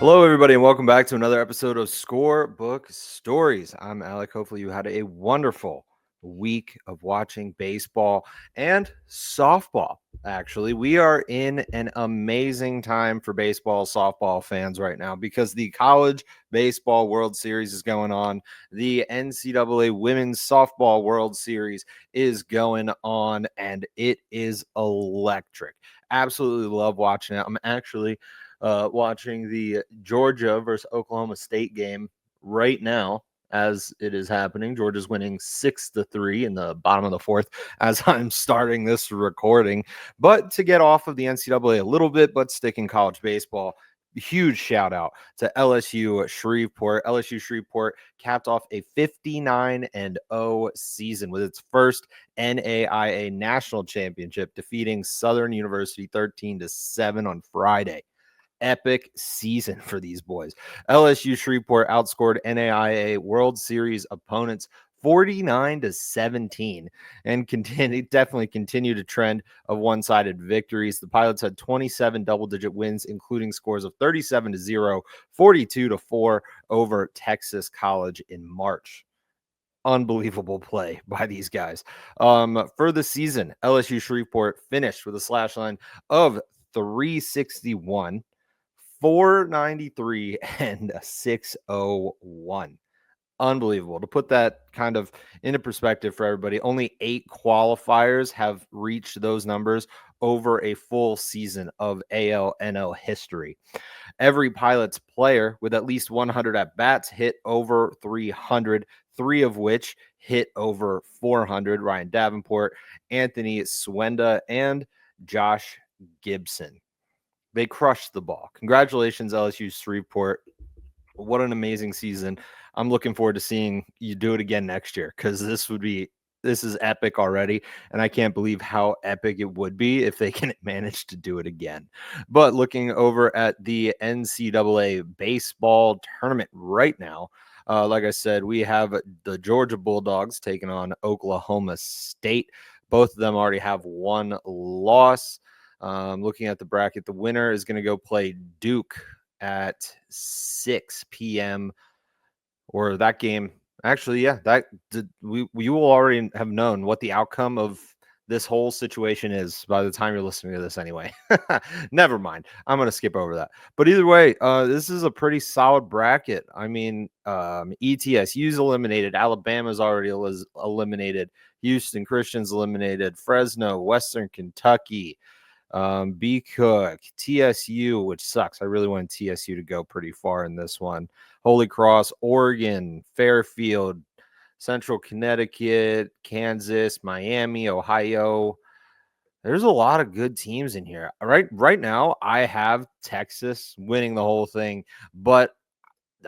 Hello, everybody, and welcome back to another episode of Scorebook Stories. I'm Alec. Hopefully, you had a wonderful week of watching baseball and softball. Actually, we are in an amazing time for baseball, softball fans right now because the College Baseball World Series is going on. The NCAA Women's Softball World Series is going on, and it is electric. Absolutely love watching it. I'm actually watching the Georgia versus Oklahoma State game right now as it is happening. Georgia's winning 6-3 in the bottom of the fourth as I'm starting this recording. But to get off of the NCAA a little bit, but stick in college baseball, huge shout out to LSU Shreveport. LSU Shreveport capped off a 59-0 season with its first NAIA national championship, defeating Southern University 13-7 on Friday. Epic season for these boys. LSU Shreveport outscored NAIA World Series opponents 49-17 and definitely continued a trend of one-sided victories. The Pilots had 27 double-digit wins, including scores of 37-0, 42-4 over Texas College in March. Unbelievable play by these guys. For the season, LSU Shreveport finished with a slash line of 361. 493 and a 601. Unbelievable. To put that kind of into perspective for everybody, only 8 qualifiers have reached those numbers over a full season of ALNO history. Every Pilots player with at least 100 at bats hit over 300, 3 of which hit over 400. Ryan Davenport, Anthony Swenda, and Josh Gibson. They crushed the ball. Congratulations, LSU Shreveport. What an amazing season. I'm looking forward to seeing you do it again next year because this is epic already. And I can't believe how epic it would be if they can manage to do it again. But looking over at the NCAA baseball tournament right now, like I said, we have the Georgia Bulldogs taking on Oklahoma State. Both of them already have one loss. Looking at the bracket, the winner is going to go play Duke at 6 p.m. or that game. Actually, yeah, we will already have known what the outcome of this whole situation is by the time you're listening to this anyway. Never mind. I'm going to skip over that. But either way, this is a pretty solid bracket. I mean, ETSU's eliminated. Alabama's already eliminated. Houston Christian's eliminated. Fresno, Western Kentucky, B Cook, TSU, which sucks. I really wanted TSU to go pretty far in this one. Holy Cross, Oregon, Fairfield, Central Connecticut, Kansas, Miami, Ohio. There's a lot of good teams in here. Right now, I have Texas winning the whole thing, but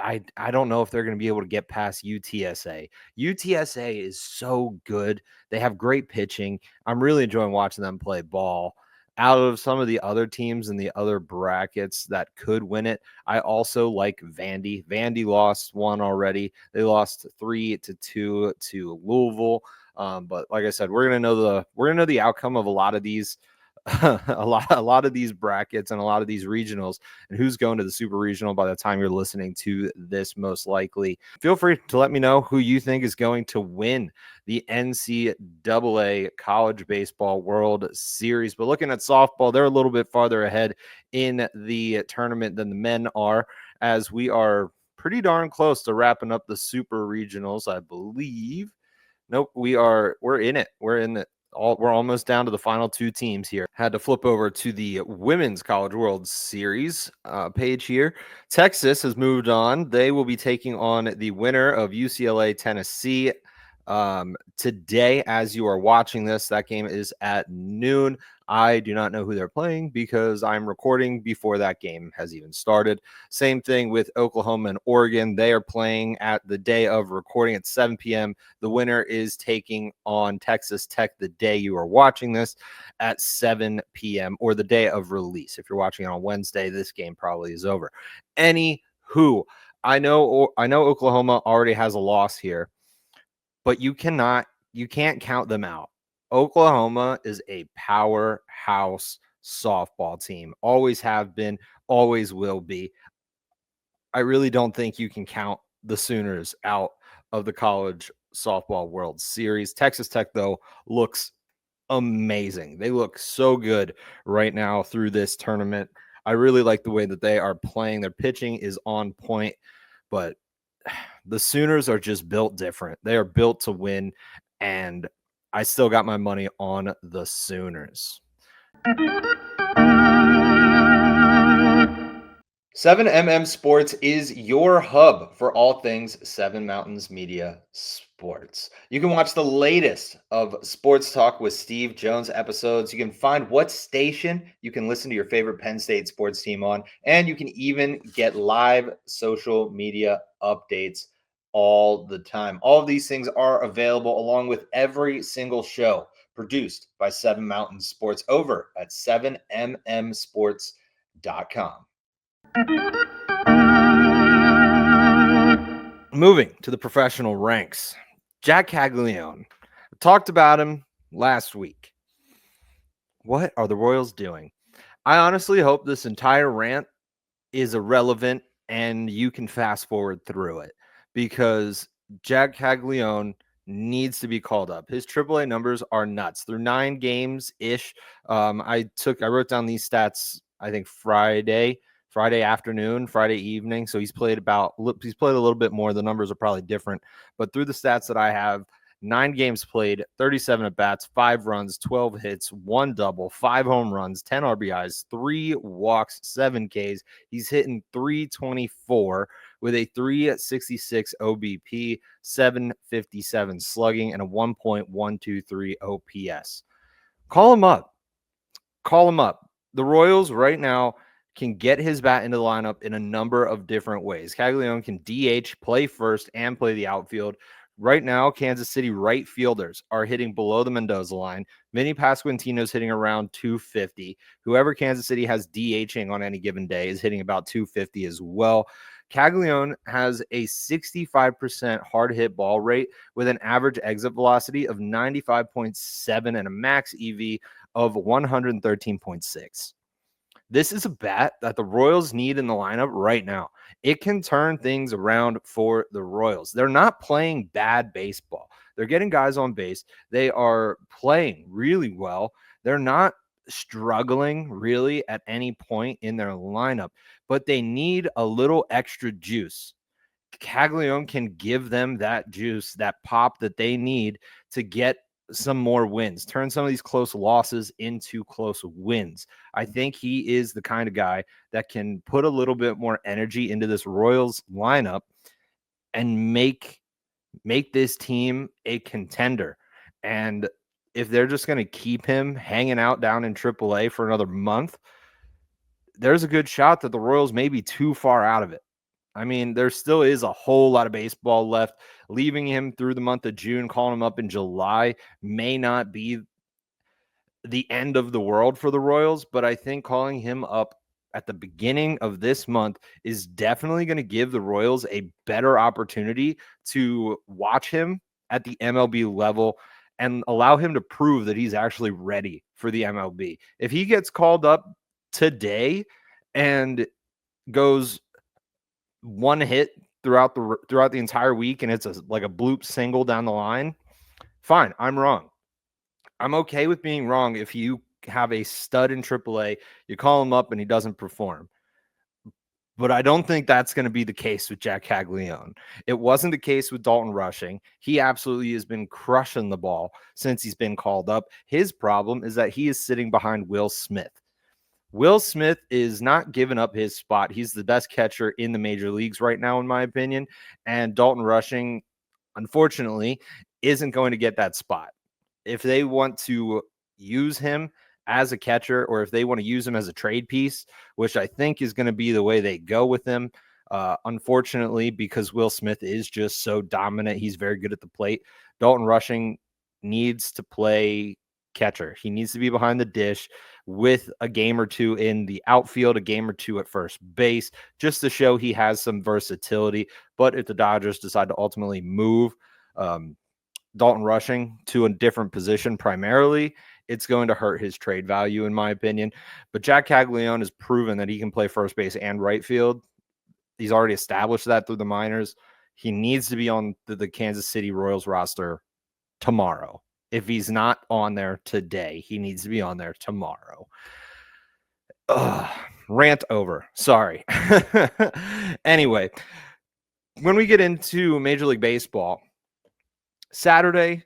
I don't know if they're going to be able to get past UTSA. UTSA is so good. They have great pitching. I'm really enjoying watching them play ball. Out of some of the other teams in the other brackets that could win it, I also like Vandy. Vandy lost one already. They lost 3-2 to Louisville. But like I said, we're gonna know the outcome of a lot of these a lot of these brackets and a lot of these regionals and who's going to the super regional by the time you're listening to this. Most likely, feel free to let me know who you think is going to win the NCAA College Baseball World Series. But looking at softball, they're a little bit farther ahead in the tournament than the men are, as we are pretty darn close to wrapping up the super regionals, I believe. Nope, we're in it. We're almost down to the final 2 teams here. Had to flip over to the Women's College World Series page here. Texas has moved on. They will be taking on the winner of UCLA Tennessee today. As you are watching this, that game is at noon. I do not know who they're playing because I'm recording before that game has even started. Same thing with Oklahoma and Oregon. They are playing at the day of recording at 7 p.m. The winner is taking on Texas Tech the day you are watching this at 7 p.m. or the day of release. If you're watching it on Wednesday, this game probably is over. Anywho, I know Oklahoma already has a loss here, but you can't count them out. Oklahoma is a powerhouse softball team. Always have been, always will be. I really don't think you can count the Sooners out of the college softball World Series. Texas Tech, though, looks amazing. They look so good right now through this tournament. I really like the way that they are playing. Their pitching is on point, but the Sooners are just built different. They are built to win, and I still got my money on the Sooners. 7MM Sports is your hub for all things Seven Mountains Media Sports. You can watch the latest of Sports Talk with Steve Jones episodes. You can find what station you can listen to your favorite Penn State sports team on, and you can even get live social media updates all the time. All of these things are available along with every single show produced by Seven Mountains Sports over at 7mmsports.com. Moving to the professional ranks, Jack Caglione. Talked about him last week. What are the Royals doing? I honestly hope this entire rant is irrelevant and you can fast forward through it, because Jack Caglione needs to be called up. His AAA numbers are nuts. Through 9 games ish. I wrote down these stats, I think Friday afternoon, Friday evening. So he's played a little bit more. The numbers are probably different, but through the stats that I have, 9 games played, 37 at bats, 5 runs, 12 hits, 1 double, 5 home runs, 10 RBIs, 3 walks, 7 Ks. He's hitting .324 with a .366 OBP, 757 slugging, and a 1.123 OPS. Call him up. The Royals right now can get his bat into the lineup in a number of different ways. Caglione can DH, play first, and play the outfield. Right now, Kansas City right fielders are hitting below the Mendoza line. Vinny Pasquantino's hitting around 250. Whoever Kansas City has DHing on any given day is hitting about 250 as well. Caglione has a 65% hard hit ball rate with an average exit velocity of 95.7 and a max EV of 113.6. This is a bat that the Royals need in the lineup right now. It can turn things around for the Royals. They're not playing bad baseball. They're getting guys on base. They are playing really well. They're not struggling really at any point in their lineup, but they need a little extra juice. Caglione can give them that juice, that pop that they need to get some more wins, turn some of these close losses into close wins. I think he is the kind of guy that can put a little bit more energy into this Royals lineup and make this team a contender. And if they're just going to keep him hanging out down in AAA for another month, there's a good shot that the Royals may be too far out of it. I mean, there still is a whole lot of baseball left. Leaving him through the month of June, calling him up in July may not be the end of the world for the Royals, but I think calling him up at the beginning of this month is definitely going to give the Royals a better opportunity to watch him at the MLB level and allow him to prove that he's actually ready for the MLB. If he gets called up today and goes one hit throughout the entire week and it's like a bloop single down the line, fine, I'm wrong. I'm okay with being wrong if you have a stud in AAA, you call him up and he doesn't perform. But I don't think that's going to be the case with Jack Caglione. It wasn't the case with Dalton Rushing. He absolutely has been crushing the ball since he's been called up. His problem is that he is sitting behind Will Smith. Will Smith is not giving up his spot. He's the best catcher in the major leagues right now, in my opinion. And Dalton Rushing, unfortunately, isn't going to get that spot. If they want to use him as a catcher, or if they want to use him as a trade piece, which I think is going to be the way they go with him, unfortunately, because Will Smith is just so dominant, he's very good at the plate. Dalton Rushing needs to play catcher. He needs to be behind the dish with a game or two in the outfield, a game or two at first base, just to show he has some versatility. But if the Dodgers decide to ultimately move Dalton Rushing to a different position primarily, it's going to hurt his trade value, in my opinion. But Jack Caglione has proven that he can play first base and right field. He's already established that through the minors. He needs to be on the Kansas City Royals roster tomorrow. If he's not on there today, he needs to be on there tomorrow. Rant over. Sorry. Anyway, when we get into Major League Baseball, Saturday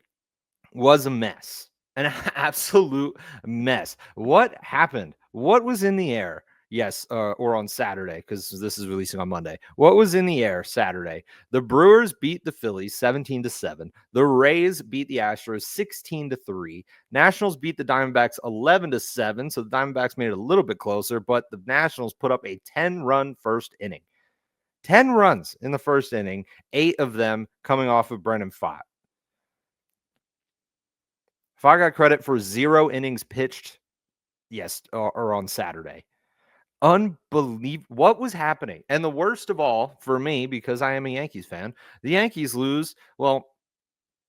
was a mess, an absolute mess. What happened? What was in the air? Yes, or on Saturday, because this is releasing on Monday. What was in the air Saturday? The Brewers beat the Phillies 17-7. The Rays beat the Astros 16-3. Nationals beat the Diamondbacks 11-7. So the Diamondbacks made it a little bit closer, but the Nationals put up a 10-run first inning. 10 runs in the first inning, 8 of them coming off of Brennan Pfaadt. If I got credit for 0 innings pitched, yes, or on Saturday. Unbelievable. What was happening? And the worst of all for me, because I am a Yankees fan, the Yankees lose. Well,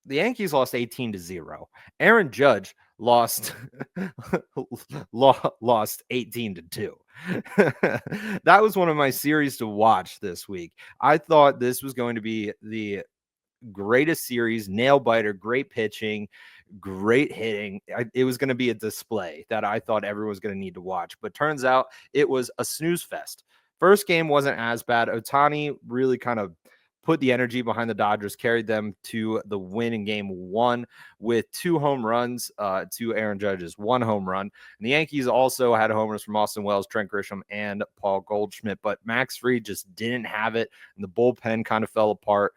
the Yankees lost 18-0. Aaron Judge lost lost 18-2. That was one of my series to watch this week. I thought this was going to be the greatest series, nail biter, great pitching, great hitting. It was going to be a display that I thought everyone was going to need to watch, but turns out it was a snooze fest. First game wasn't as bad. Ohtani really kind of put the energy behind the Dodgers, carried them to the win in game 1 with 2 home runs to Aaron Judge's 1 home run. And the Yankees also had homers from Austin Wells, Trent Grisham, and Paul Goldschmidt, but Max Fried just didn't have it, and the bullpen kind of fell apart.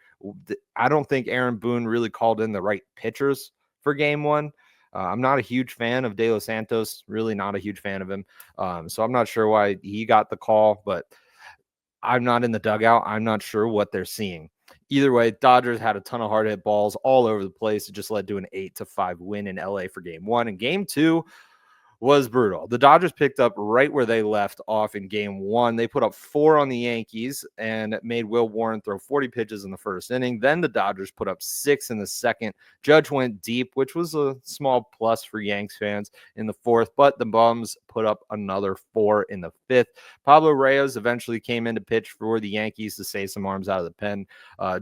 I don't think Aaron Boone really called in the right pitchers for game 1. I'm not a huge fan of De Los Santos, really not a huge fan of him. So I'm not sure why he got the call, but I'm not in the dugout. I'm not sure what they're seeing. Either way, Dodgers had a ton of hard hit balls all over the place. It just led to an 8-5 win in LA for game 1. And game 2 was brutal. The Dodgers picked up right where they left off in game 1. They put up 4 on the Yankees and made Will Warren throw 40 pitches in the first inning. Then the Dodgers put up 6 in the second. Judge went deep, which was a small plus for Yanks fans in the fourth, but the Bums put up another 4 in the fifth. Pablo Reyes eventually came in to pitch for the Yankees to save some arms out of the pen.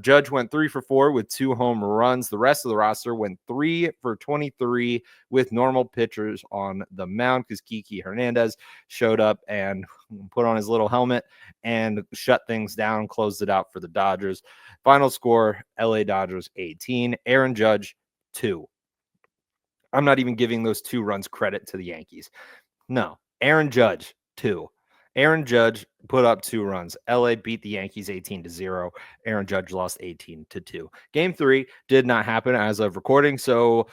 Judge went 3 for 4 with 2 home runs. The rest of the roster went 3 for 23 with normal pitchers on the mound because Kiki Hernandez showed up and put on his little helmet and shut things down, closed it out for the Dodgers. Final score, LA Dodgers 18, Aaron Judge 2. I'm not even giving those 2 runs credit to the Yankees. No, Aaron Judge 2. Aaron Judge put up 2 runs. LA beat the Yankees 18-0. Aaron Judge lost 18-2. Game 3 did not happen as of recording, so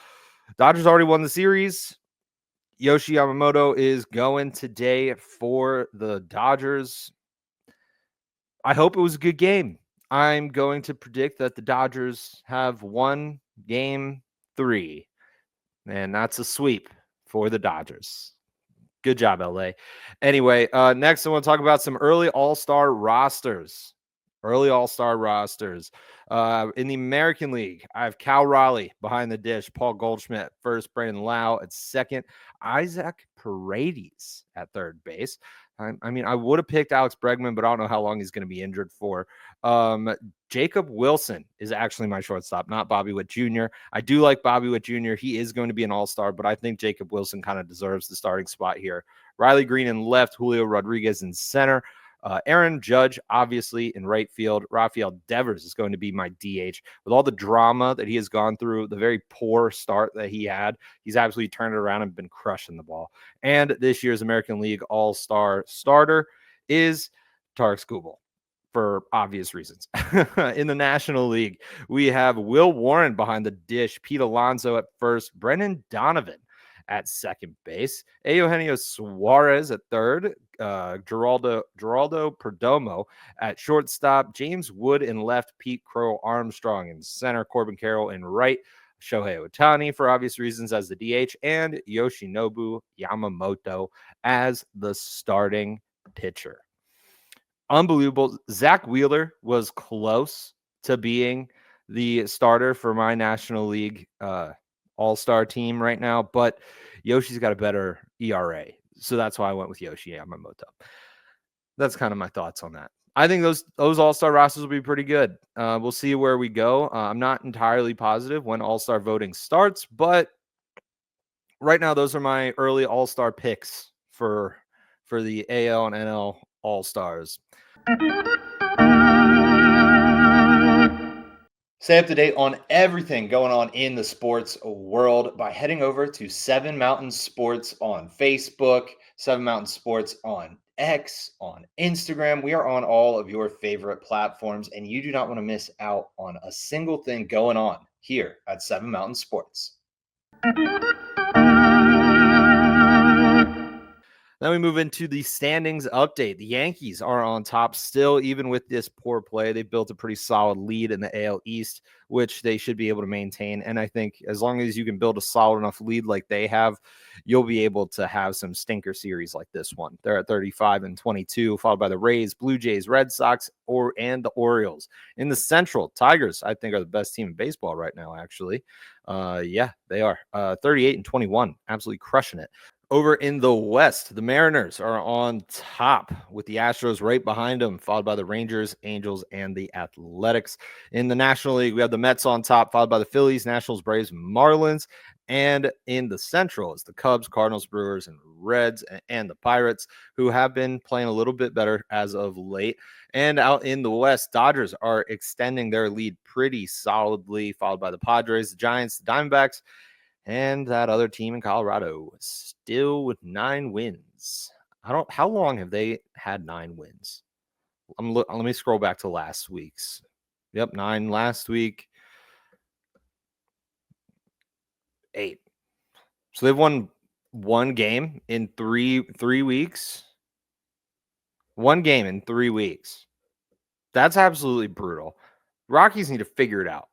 Dodgers already won the series. Yoshi Yamamoto is going today for the Dodgers. I hope it was a good game. I'm going to predict that the Dodgers have won game 3, and that's a sweep for the Dodgers. Good job, LA. Anyway, next I want to talk about some early all-star rosters. In the American League, I have Cal Raleigh behind the dish, Paul Goldschmidt at first, Brandon Lau at second, Isaac Paredes at third base. I mean, I would have picked Alex Bregman, but I don't know how long he's going to be injured for. Jacob Wilson is actually my shortstop, not Bobby Witt Jr. I do like Bobby Witt Jr. He is going to be an all-star, but I think Jacob Wilson kind of deserves the starting spot here. Riley Green in left, Julio Rodriguez in center. Aaron Judge, obviously, in right field. Rafael Devers is going to be my DH. With all the drama that he has gone through, the very poor start that he had, he's absolutely turned it around and been crushing the ball. And this year's American League All-Star starter is Tarik Skubal, for obvious reasons. In the National League, we have Will Warren behind the dish, Pete Alonso at first, Brendan Donovan at second base, Eugenio Suarez at third, Geraldo Perdomo at shortstop, James Wood in left, Pete Crow Armstrong in center, Corbin Carroll in right, Shohei Ohtani for obvious reasons as the DH, and Yoshinobu Yamamoto as the starting pitcher. Unbelievable. Zach Wheeler was close to being the starter for my National League all-star team right now, but Yoshi's got a better ERA. So that's why I went with Yoshi Yamamoto. That's kind of my thoughts on that. I think those all-star rosters will be pretty good. We'll see where we go. I'm not entirely positive when all-star voting starts, but right now those are my early all-star picks for the AL and NL all-stars. Stay up to date on everything going on in the sports world by heading over to Seven Mountain Sports on Facebook, Seven Mountain Sports on X, on Instagram. We are on all of your favorite platforms, and you do not want to miss out on a single thing going on here at Seven Mountain Sports. Then we move into the standings update. The Yankees are on top still, even with this poor play. They built a pretty solid lead in the AL East, which they should be able to maintain. And I think as long as you can build a solid enough lead like they have, you'll be able to have some stinker series like this one. They're at 35 and 22, followed by the Rays, Blue Jays, Red Sox, and the Orioles. In the Central, Tigers, I think, are the best team in baseball right now, actually. Yeah, they are. 38 and 21, absolutely crushing it. Over in the West, the Mariners are on top with the Astros right behind them, followed by the Rangers, Angels, and the Athletics. In the National League, we have the Mets on top, followed by the Phillies, Nationals, Braves, Marlins. And in the Central, it's the Cubs, Cardinals, Brewers, and Reds, and the Pirates, who have been playing a little bit better as of late. And out in the West, Dodgers are extending their lead pretty solidly, followed by the Padres, the Giants, the Diamondbacks, and that other team in Colorado still with 9 wins. How long have they had 9 wins? Let me scroll back to last week's. Yep, 9 last week. 8. So they've won 1 game in 3 weeks. 1 game in 3 weeks. That's absolutely brutal. Rockies need to figure it out.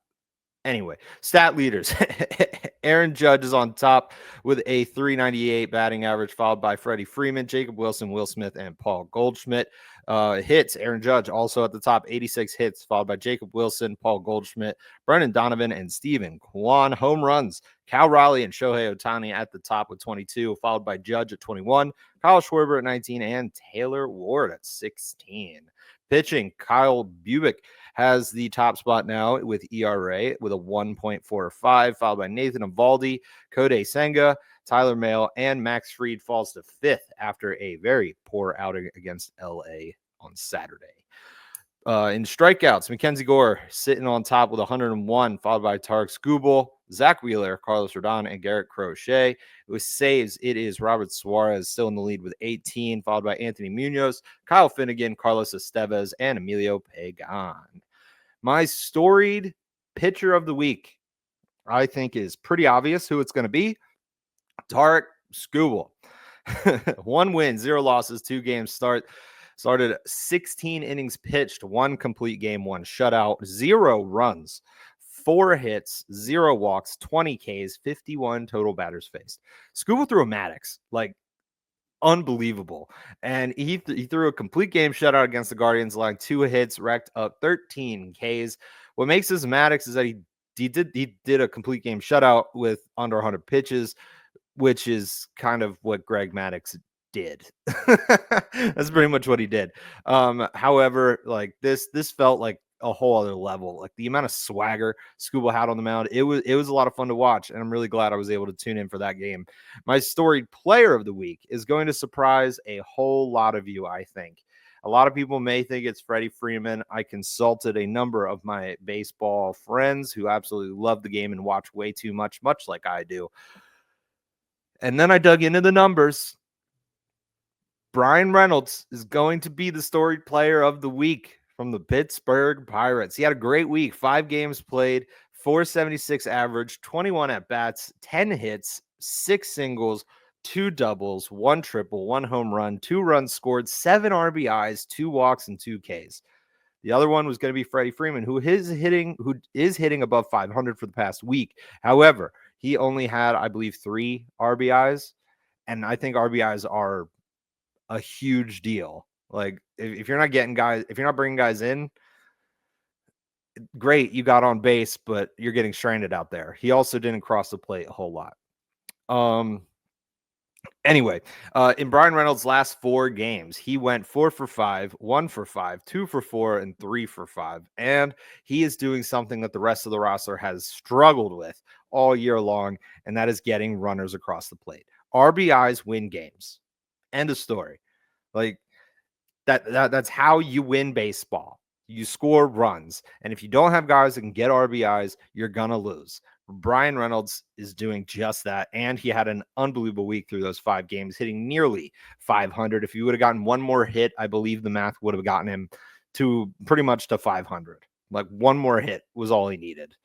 Anyway, stat leaders. Aaron Judge is on top with a 398 batting average, followed by Freddie Freeman, Jacob Wilson, Will Smith, and Paul Goldschmidt. Hits, Aaron Judge also at the top, 86 hits, followed by Jacob Wilson, Paul Goldschmidt, Brendan Donovan, and Steven Kwan. Home runs, Cal Raleigh and Shohei Ohtani at the top with 22, followed by Judge at 21, Kyle Schwarber at 19, and Taylor Ward at 16. Pitching, Kyle Bubick has the top spot now with ERA with a 1.45, followed by Nathan Eovaldi, Kodai Senga, Tyler Mahle, and Max Fried falls to 5th after a very poor outing against LA on Saturday. In strikeouts, Mackenzie Gore sitting on top with 101, followed by Tarek Skubal, Zach Wheeler, Carlos Rodon, and Garrett Crochet. With saves, it is Robert Suarez still in the lead with 18, followed by Anthony Munoz, Kyle Finnegan, Carlos Estevez, and Emilio Pagan. My storied pitcher of the week, I think, is pretty obvious who it's going to be. Tarek Skubal. 1 win, 0 losses, 2 games started 16 innings pitched, 1 complete game, 1 shutout, 0 runs, 4 hits, 0 walks, 20 Ks, 51 total batters faced. Skubal threw a Maddox, like unbelievable. And he threw a complete game shutout against the Guardians, line 2 hits, racked up 13 Ks. What makes this Maddox is that he did a complete game shutout with under 100 pitches, which is kind of what Greg Maddux did. That's pretty much what he did. However, like this felt like a whole other level. Like the amount of swagger Skubal had on the mound, it was a lot of fun to watch, and I'm really glad I was able to tune in for that game. My storied player of the week is going to surprise a whole lot of you, I think. A lot of people may think it's Freddie Freeman. I consulted a number of my baseball friends who absolutely love the game and watch way too much like I do. And then I dug into the numbers. Brian Reynolds is going to be the storied player of the week from the Pittsburgh Pirates. He had a great week, 5 games played, 476 average, 21 at-bats, 10 hits, 6 singles, 2 doubles, 1 triple, 1 home run, 2 runs scored, 7 RBIs, 2 walks, and 2 Ks. The other one was going to be Freddie Freeman, who is hitting above 500 for the past week. However, he only had, I believe, 3 RBIs, and I think RBIs are a huge deal. Like if you're not getting guys, if you're not bringing guys in, great, you got on base, but you're getting stranded out there. He also didn't cross the plate a whole lot. Anyway, in Brian Reynolds' last 4 games, he went 4 for 5, 1 for 5, 2 for 4, and 3 for 5. And he is doing something that the rest of the roster has struggled with all year long, and that is getting runners across the plate. RBIs win games. End of story. Like that's how you win baseball. You score runs. And if you don't have guys that can get RBIs, you're gonna lose. Brian Reynolds is doing just that. And he had an unbelievable week through those 5 games, hitting nearly 500. If he would have gotten one more hit, I believe the math would have gotten him to pretty much to 500. Like one more hit was all he needed.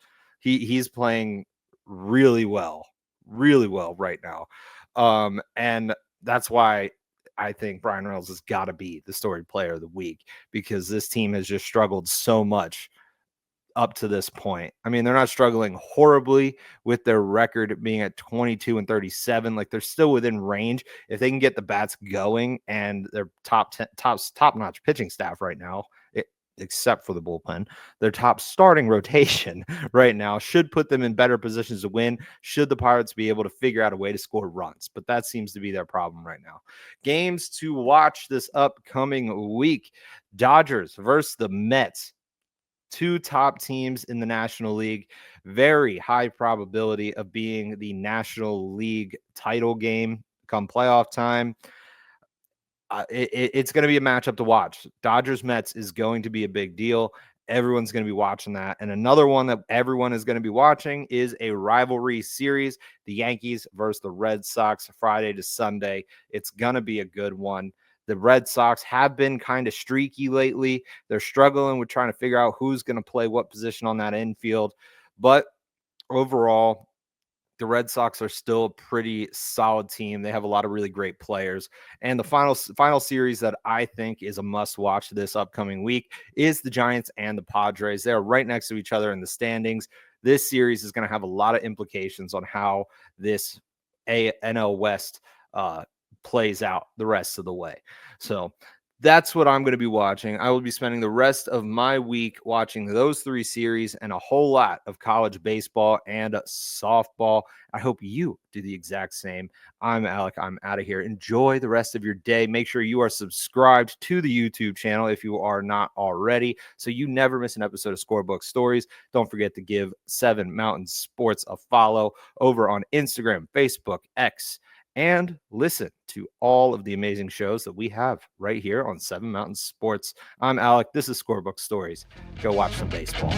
He's playing really well right now. And that's why I think Brian Reynolds has got to be the storied player of the week, because this team has just struggled so much up to this point. I mean, they're not struggling horribly with their record being at 22-37. Like, they're still within range. If they can get the bats going and their top-notch pitching staff right now, except for the bullpen, their top starting rotation right now should put them in better positions to win, should the Pirates be able to figure out a way to score runs. But that seems to be their problem right now. Games to watch this upcoming week: Dodgers versus the Mets. 2 top teams in the National League. Very high probability of being the National League title game come playoff time. It's going to be a matchup to watch. Dodgers Mets is going to be a big deal. Everyone's going to be watching that. And another one that everyone is going to be watching is a rivalry series, the Yankees versus the Red Sox, Friday to Sunday. It's going to be a good one. The Red Sox have been kind of streaky lately. They're struggling with trying to figure out who's going to play what position on that infield. But overall, the Red Sox are still a pretty solid team. They have a lot of really great players. And the final series that I think is a must-watch this upcoming week is the Giants and the Padres. They are right next to each other in the standings. This series is going to have a lot of implications on how this NL West plays out the rest of the way. So that's what I'm going to be watching. I will be spending the rest of my week watching those 3 series and a whole lot of college baseball and softball. I hope you do the exact same. I'm Alec. I'm out of here. Enjoy the rest of your day. Make sure you are subscribed to the YouTube channel if you are not already, so you never miss an episode of Scorebook Stories. Don't forget to give 7 Mountain Sports a follow over on Instagram, Facebook, X, and listen to all of the amazing shows that we have right here on 7 Mountain Sports. I'm Alec. This is Scorebook Stories. Go watch some baseball.